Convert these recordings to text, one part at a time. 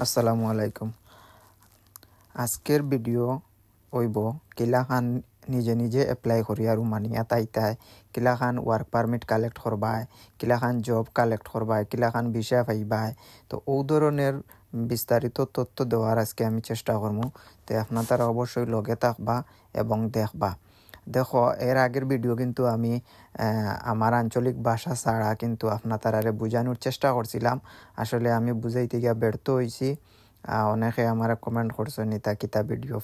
আসসালামু আলাইকুম। আজকের ভিডিও হইব কিলাখান নিজে নিজে এপ্লাই করি আর রুমানিয়া তাইতায়, কিলাখান ওয়ার্ক পারমিট কালেক্ট করবায়, কিলাখান জব কালেক্ট করবায়, কিলাখান ভিসা পাইবায়। তো ও ধরনের বিস্তারিত তথ্য দেওয়ার আজকে আমি চেষ্টা করবো। তো আপনারা অবশ্যই লগে থাকবা এবং দেখবা। দেখো, এর আগের ভিডিও কিন্তু আমি আমার আঞ্চলিক ভাষা ছাড়া কিন্তু আপনারা বোঝানোর চেষ্টা করছিলাম। আসলে আমি বুঝাইতে গিয়ে ব্যর্থ হয়েছি। অনেকে আমার কমেন্ট করছেন নিতা কিতা ভিডিও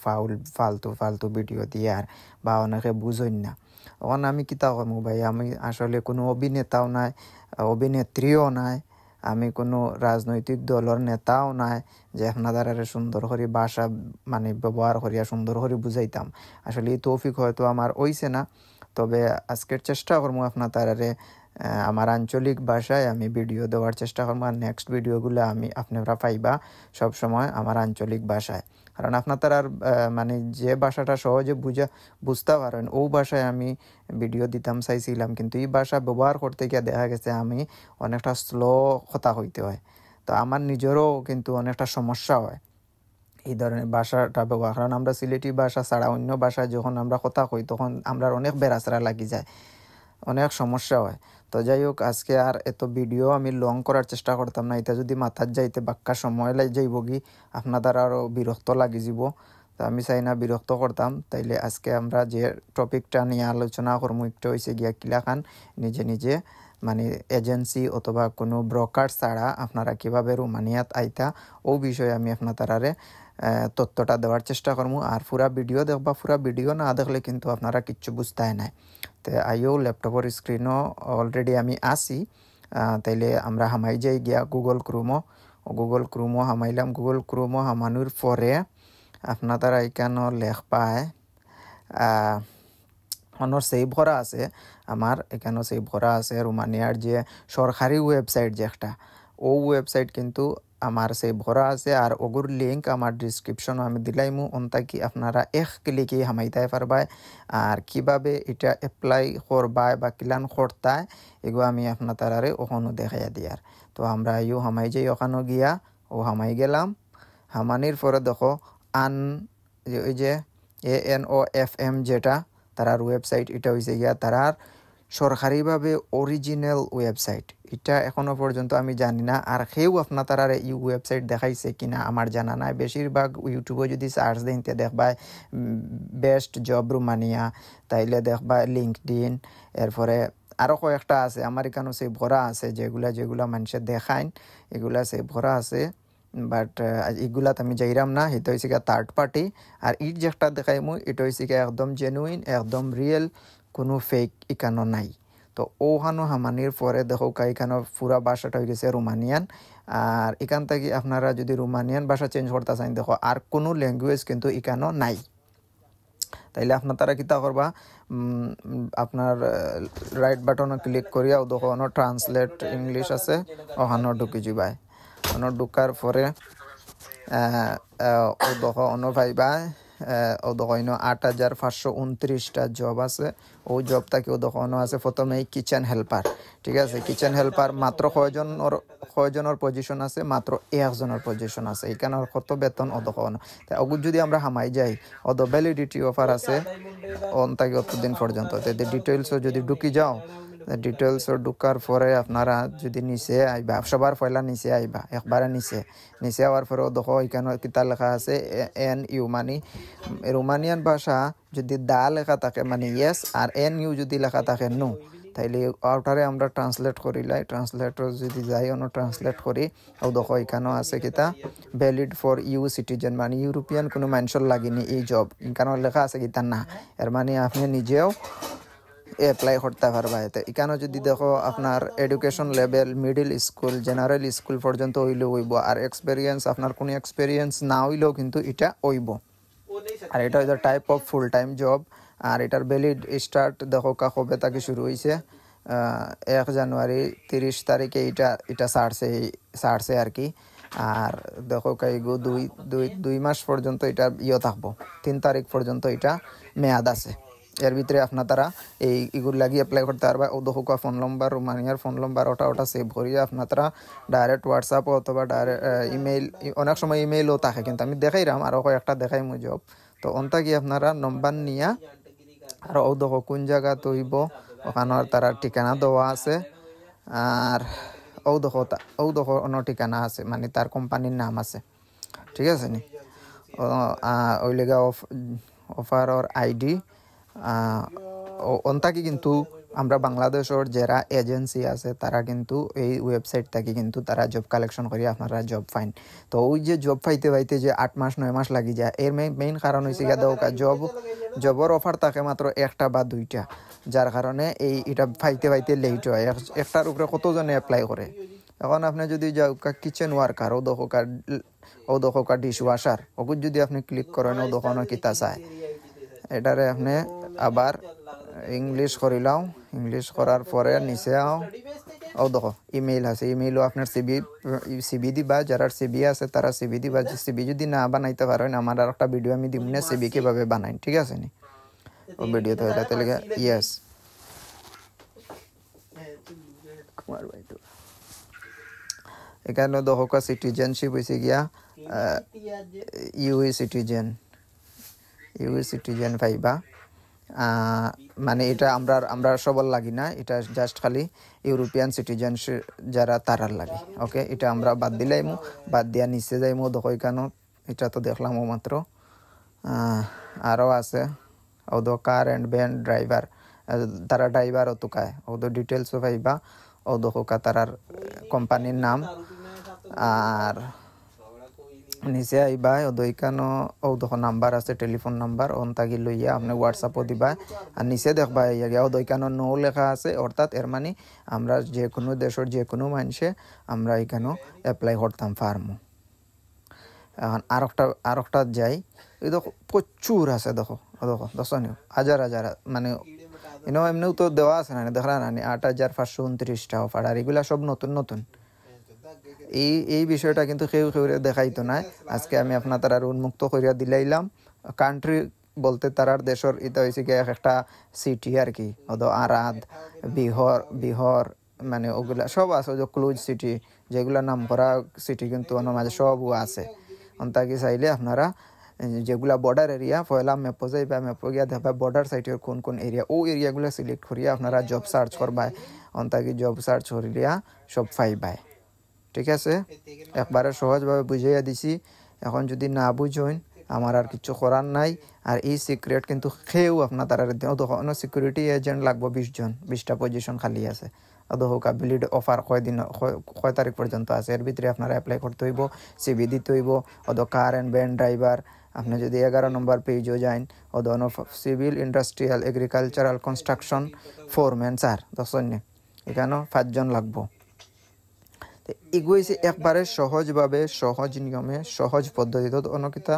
ফালতু ফালতু ভিডিও দিয়ার, বা অনেকে বুঝেন না। তখন আমি কিতা করবো ভাই, আমি আসলে কোনো অভিনেতাও নাই, অভিনেত্রীও নাই, আমি কোনো রাজনৈতিক দলের নেতাও নাই যে আপনারা সুন্দর করে ভাষা ব্যবহার করিয়া সুন্দর করে বুঝাইতাম। আসলে এই তৌফিক হয়তো আমার হইছে না। তবে আজকের চেষ্টা করবো আপনারারে আমার আঞ্চলিক ভাষায় আমি ভিডিও দেওয়ার চেষ্টা করবো। আর নেক্সট ভিডিওগুলো আপনারা পাইবা সবসময় আমার আঞ্চলিক ভাষায়। কারণ আপনারা যে ভাষাটা সহজে বুঝতে পারেন ও ভাষায় আমি ভিডিও দিতাম চাইছিলাম, কিন্তু এই ভাষা ব্যবহার করতে গিয়ে দেখা গেছে আমি অনেকটা স্লো কথা হইতে হয়। তো আমার নিজেরও কিন্তু অনেকটা সমস্যা হয় এই ধরনের ভাষাটা ব্যবহার। কারণ আমরা সিলেটি ভাষা ছাড়া অন্য ভাষায় যখন আমরা কথা কই তখন আমরা অনেক বেড়াচড়া লাগি যায়, অনেক সমস্যা হয়। তো যাই হোক, আজকে আর এত ভিডিও আমি লং করার চেষ্টা করতাম না। এটা যদি মাথার যাইতে বাক্কা সময় লাই যাইব কি আপনাদের আরও বিরক্ত লাগি যাব। তো আমি চাই না বিরক্ত করতাম। তাইলে আজকে আমরা যে টপিকটা নিয়ে আলোচনা করবো একটা হয়েছে গিয়া কিলাখান নিজে নিজে এজেন্সি অথবা কোনো ব্রোকার ছাড়া আপনারা কীভাবে রোমানিয়াত আইতা, ও বিষয়ে আমি আপনারারে তথ্যটা দেওয়ার চেষ্টা করবো। আর পুরা ভিডিও দেখবা, পুরা ভিডিও না দেখলে কিন্তু আপনারা কিচ্ছু বুঝতে নাই। তো আইও ল্যাপটপের স্ক্রিনও অলরেডি আমি আসি। তাইলে আমরা হামাই যাই গিয়া গুগল ক্রোমও হামাইলাম। গুগল ক্রোমও হামানোর পরে আপনারা এখানে লেখ পায় অনর সেভ করা আছে। আমার এখানেও সেভ করা আছে রোমানিয়ার যে সরকারি ওয়েবসাইট যে একটা, ও ওয়েবসাইট কিন্তু আমার সেভ করা আছে। আর ওগুর লিঙ্ক আমার ডিসক্রিপশনও আমি দিলাইমু, অন্তাকি আপনারা এক ক্লিকে হামাইতে পারবায়। আর কিভাবে এটা অ্যাপ্লাই করবায় বা কিলান করতায় এগুলো আমি আপনারারে ওখানেও দেখাইয়া দিয়ার। তো আমরা হামাই যাই, ওখানেও গিয়া হামাই গেলাম। হামানির পরে দেখো ওই যে ANOFM যেটা তারার ওয়েবসাইট, এটা হয়েছে গিয়া তারার সরকারিভাবে অরিজিনাল ওয়েবসাইট। এটা এখনো পর্যন্ত আমি জানি না আর কেউ আপনারা এই ওয়েবসাইট দেখাইছে কিনা আমার জানা নাই। বেশিরভাগ ইউটিউবে যদি সার্চ দেন দেখবা বেস্ট জব রোমানিয়া, তাইলে দেখবা লিঙ্কডইন, এরপরে আরও কয়েকটা আছে। আমার এখানেও সেই ভরা আছে, যেগুলা মানুষের দেখাইন এগুলা সেই ভরা আছে। বাট এগুলাত আমি যাইরাম না, এটা হয়েছে গিয়ে থার্ড পার্টি। আর ইট যেটা দেখাইমু এটা হয়েছে গিয়ে একদম জেনুইন, একদম রিয়েল, কোনো ফেক এখানো নাই। তো ওখানো হামানির পরে দেখো এখানে পুরা ভাষাটা হয়ে গেছে রোমানিয়ান। আর এখান থেকে আপনারা যদি রোমানিয়ান ভাষা চেঞ্জ করতে চান দেখো আর কোনো ল্যাঙ্গুয়েজ কিন্তু এখানো নাই। তাইলে আপনারা কিতা করবা, আপনার রাইট বাটনে ক্লিক করিয়া দেখো ট্রান্সলেট ইংলিশ আছে, ওখানো ঢুকি যাবায়। ঢুকার পরে ও দেখো ভাইবা ও দেখো 8,529টা জব আছে। ও জবটাকে ও দেখো আছে প্রথমে কিচেন হেল্পার। ঠিক আছে, কিচেন হেল্পার মাত্র কয়জনের পজিশন আছে, মাত্র 1 জনের পজিশন আছে। এখানে কত বেতন ও দেখো। ওগুলো যদি আমরা হামাই যাই ওদের ভ্যালিডিটি অফার আছে তাকে অতদিন পর্যন্ত। ডিটেলসও যদি ঢুকি যাও, ডিটেলসও ঢুকার পরে আপনারা যদি নিচে আইবা, সবার পয়লা নিচে আইবা, একবারে নিচে আওয়ার পরেও দেখো এখানে কিতা লেখা আছে NU, রোমানিয়ান ভাষা যদি দা লেখা থাকে ইয়েস, আর NU যদি লেখা থাকে নো, তাইলে আউটারে আমরা ট্রান্সলেট করিলাই। ট্রান্সলেটর যদি যাই ট্রান্সলেট করি, ও দেখো এখানেও আছে কিতা valid for EU citizen, European কোনো মানুষের লাগেনি এই জব। এখানেও লেখা আছে কিতা না, এর আপনি নিজেও অ্যাপ্লাই করতে পারবা। এতে এখানে যদি দেখো আপনার education level middle school, general school পর্যন্ত হইলেও হইব। আর এক্সপেরিয়েন্স, আপনার কোনো এক্সপেরিয়েন্স না হইলেও কিন্তু এটা হইব। আর এটা হইল type of full time job. আর এটার ভ্যালিড স্টার্ট দেখো কবে থেকে শুরু হয়েছে, 1 জানুয়ারি 30 তারিখে এটা ছাড়ছে আর কি। আর দেখো কাইগো 2 মাস পর্যন্ত এটা থাকবো, 3 তারিখ পর্যন্ত এটা মেয়াদ আছে। এর ভিতরে আপনার তারা এইগুলো লাগি অ্যাপ্লাই করতে পারবা। ও দেখো ফোন নম্বর, রোমানিয়ার ফোন নম্বর ওটা সেভ করিয়ে আপনার তারা ডাইরেক্ট হোয়াটসঅ্যাপ অথবা ডাইরেক্ট ইমেইল, অনেক সময় ইমেইলও থাকে, কিন্তু আমি দেখাইলাম আরও কয়েকটা দেখাই জব। তো অনটা কি আপনারা নম্বর নিয়া আর ও দেখো কোন জায়গা তৈব ওখানের তারা ঠিকানা দেওয়া আছে। আর ও দেখো অন্য ঠিকানা আছে, মানে তার কোম্পানির নাম আছে, ঠিক আছে নি। ওই লেগা অফারর আইডি অন্তাকি কিন্তু আমরা বাংলাদেশের যারা এজেন্সি আছে তারা কিন্তু এই ওয়েবসাইট থেকে কিন্তু তারা জব কালেকশন করি আপনারা জব ফাইন। তো ওই যে জব পাইতে যে 8 মাস 9 মাস লাগি যায়, এর মেইন কারণ হয়েছে গিয়া জবর অফার থাকে মাত্র একটা বা দুইটা, যার কারণে এটা পাইতে লেট হয়। একটার উপরে কতজনে অ্যাপ্লাই করে। এখন আপনি যদি যাও কিচেন ওয়ার্কার, ও দোকা ডিশ ওয়াশার, ওগুলো যদি আপনি ক্লিক করেন ও দোকানো কিতা চায়, এটারে আপনি আবার ইংলিশ করিলাও। ইংলিশ করার পরে নিচে ও দেখো ইমেইল আছে, ইমেইলও আপনার সিবি দিবা, যারা সিবি আছে তারা সিবি দিবা। সিবি যদি না বানাইতে পারেন, আমার আর একটা ভিডিও আমি দিব না সিবি কিভাবে বানাই, ঠিক আছে নি। ও ভিডিওতে হইলে তাহলে ইয়েস কুমার ভাই। তো এখানে দেখো সিটিজেনশিপ হয়েছে গিয়া ইউএ সিটিজেন পাইবা। মানে এটা আমরা সবার লাগি না, এটা জাস্ট খালি ইউরোপিয়ান সিটিজেন যারা তারার লাগে। ওকে, এটা আমরা বাদ দিয়া নিচে যাইমো। দেখো এখানে এটা তো দেখলাম ও মাত্র, আরও আছে ওদো কার অ্যান্ড ভ্যান ড্রাইভার, তারা ড্রাইভার ও তোকায় ওদো ডিটেলসও পাইবা। ও দেখো তারার কোম্পানির নাম। আর নিচে আইবা ওইখানো ও দেখো নাম্বার আছে, টেলিফোন নাম্বার, ওন তাগি লইয়া আপনি হোয়াটসঅ্যাপও দিবা। আর নিচে দেখবা ইয়া ওইখানো নো লেখা আছে, অর্থাৎ এর মানে আমরা যে কোনো দেশের যে কোনো মানুষে আমরা এখানেও অ্যাপ্লাই করতাম পারমু। এখন আরেকটা যাই, এই দেখো প্রচুর আছে, দেখো দশনীয় হাজার মানে এমনিও তো দেওয়া আছে না, দেখলা না 8,529টা অফার। আর এগুলা সব নতুন। এই বিষয়টা কিন্তু কেউ দেখাইতো না। আজকে আমি আপনার তারা উন্মুক্ত করিয়া দিলাইলাম। কান্ট্রি বলতে তারার দেশের এটা হয়েছে কি একটা সিটি আর কি, আরাদ, বিহর, মানে ওগুলা সব আছে, যে ক্লোজ সিটি যেগুলা নাম করা সিটি কিন্তু ওনার মাঝে সবও আছে। অন্তাকি চাইলে আপনারা যেগুলা বর্ডার এরিয়া পয়লা ম্যাপো যাইবা, ম্যাপো গিয়া দেখবা বর্ডার সাইটের কোন এরিয়া, ও এরিয়াগুলো সিলেক্ট করিয়া আপনারা জব সার্চ করবাই। অন্তাকি জব সার্চ করিয়া সব পাইবাই, ঠিক আছে। একবারে সহজভাবে বুঝাইয়া দিছি। এখন যদি না বুঝেন আমার আর কিছু করার নাই। আর এই সিক্রেট কিন্তু খেয়েও আপনার তারা তখন সিকিউরিটি এজেন্ট লাগবো 20টা পজিশন খালি আছে। হোকা বিলিড অফার কয় তারিখ পর্যন্ত আছে, এর ভিতরে আপনারা অ্যাপ্লাই করতে হইব, সিবি দিতে হইব। কার অ্যান্ড ভ্যান ড্রাইভার, আপনি যদি 11 নম্বর পেজও যান, civil industrial agricultural construction foreman 4 10 এখানেও 5 জন লাগবো। এগুইছে একবারে সহজভাবে, সহজ নিয়মে, সহজ পদ্ধতিতে অনকিতা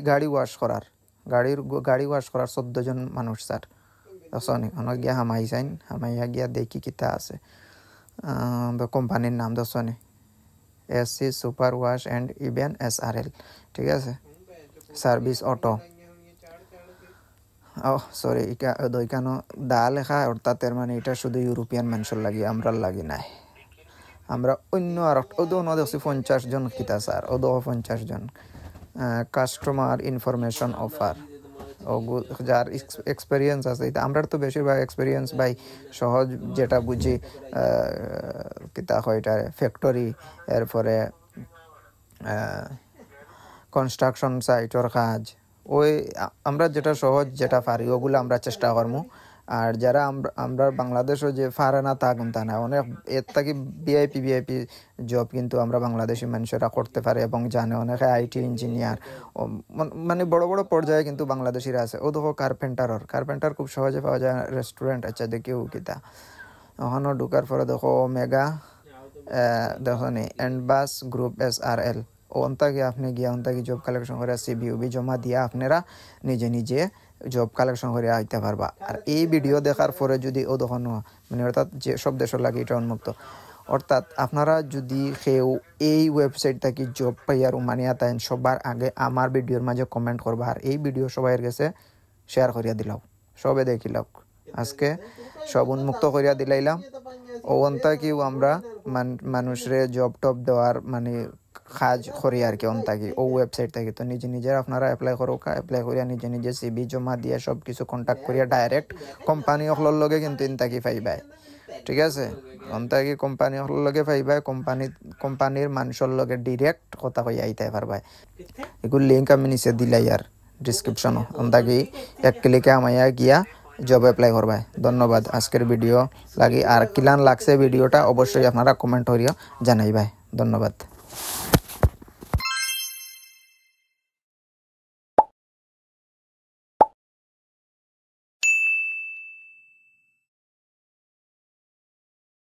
গাড়ি ওয়াশ করার 14 জন মানুষ স্যার। দশনি অনেক গিয়া হামাইয়া গিয়া দেখি কিতা আছে কোম্পানির নাম দশনি SC super wash and even SRL, ঠিক আছে, সার্ভিস অটো। সরি ওইখানো দা লেখা, অর্থাৎ এর মানে এটা শুধু ইউরোপিয়ান মানুষের লাগি, আমরা লাগি নাই। আমরা অন্য আর দেখছি 50 জন কিতা স্যার, 50 জন কাস্টমার ইনফরমেশন অফার। যার এক্সপিরিয়েন্স আছে, আমরা তো বেশিরভাগ এক্সপিরিয়েন্স বাই সহজ যেটা বুঝি কিতা হয় এটা ফ্যাক্টরি, এরপরে কনস্ট্রাকশন সাইটের কাজ, ওই আমরা যেটা সহজ যেটা পারি ওগুলো আমরা চেষ্টা করবো। আর যারা আমরা বাংলাদেশও যে পারে না তা কিন্তু না, অনেক এর থেকে ভিআইপি জব কিন্তু আমরা বাংলাদেশি মানুষেরা করতে পারে এবং জানে। অনেকে IT ইঞ্জিনিয়ার, মানে বড় বড় পর্যায়ে কিন্তু বাংলাদেশিরা আছে। ও দেখো কার্পেন্টার খুব সহজে পাওয়া যায়। রেস্টুরেন্ট আচ্ছা দেখিও কিতা ওখানে ঢুকার পরে দেখো মেগা দেখো নি এন্ডবাস গ্রুপ SRL, অন্তাকে আপনি গিয়া অন্তাকে জব কালেকশন করে CV জমা দিয়া আপনারা নিজে জব কালেকশন করে আইতে পারবা। আর এই ভিডিও দেখার পরে যদি দেখানো মানে অর্থাৎ যে সব দেশের লাগে এটা উন্মুক্ত, অর্থাৎ আপনারা যদি কেউ এই ওয়েবসাইট থেকে জব পাইয়ার মানিয়া তাইন সবার আগে আমার ভিডিওর মাঝে কমেন্ট করবা। আর এই ভিডিও সবাইয়ের কাছে শেয়ার করিয়া দিলাও, সবে দেখিলাও। আজকে সব উন্মুক্ত করিয়া দিলাইলাম। অন্তা কিও আমরা মানুষরে জব টপ দেওয়ার মানে কাজ করি আর কি অন্তা কি ও ওয়েবসাইট থেকে। তো নিজে নিজের আপনারা অ্যাপ্লাই করো, অ্যাপ্লাই করিয়া নিজে নিজে সিভি জমা দিয়ে সব কিছু কন্ট্যাক্ট করিয়া ডাইরেক্ট কোম্পানি অকলর লগে কিন্তু ইনতাকি পাইবাই। ঠিক আছে, অন্তাকি কোম্পানি অকলর লগে পাইবাই, কোম্পানির মানুষের লগে ডিরেক্ট কথা কই আইতে পারবাই। এগুলো লিঙ্ক আমি নিচে দিলাই আর ডিসক্রিপশনও, অন্তাকি এক ক্লিকে আমায়া গিয়া জব অ্যাপ্লাই করবাই। ধন্যবাদ আজকের ভিডিও লাগি। আর কিলান লাগছে ভিডিওটা অবশ্যই আপনারা কমেন্ট করিয়া জানাইবাই। ধন্যবাদ।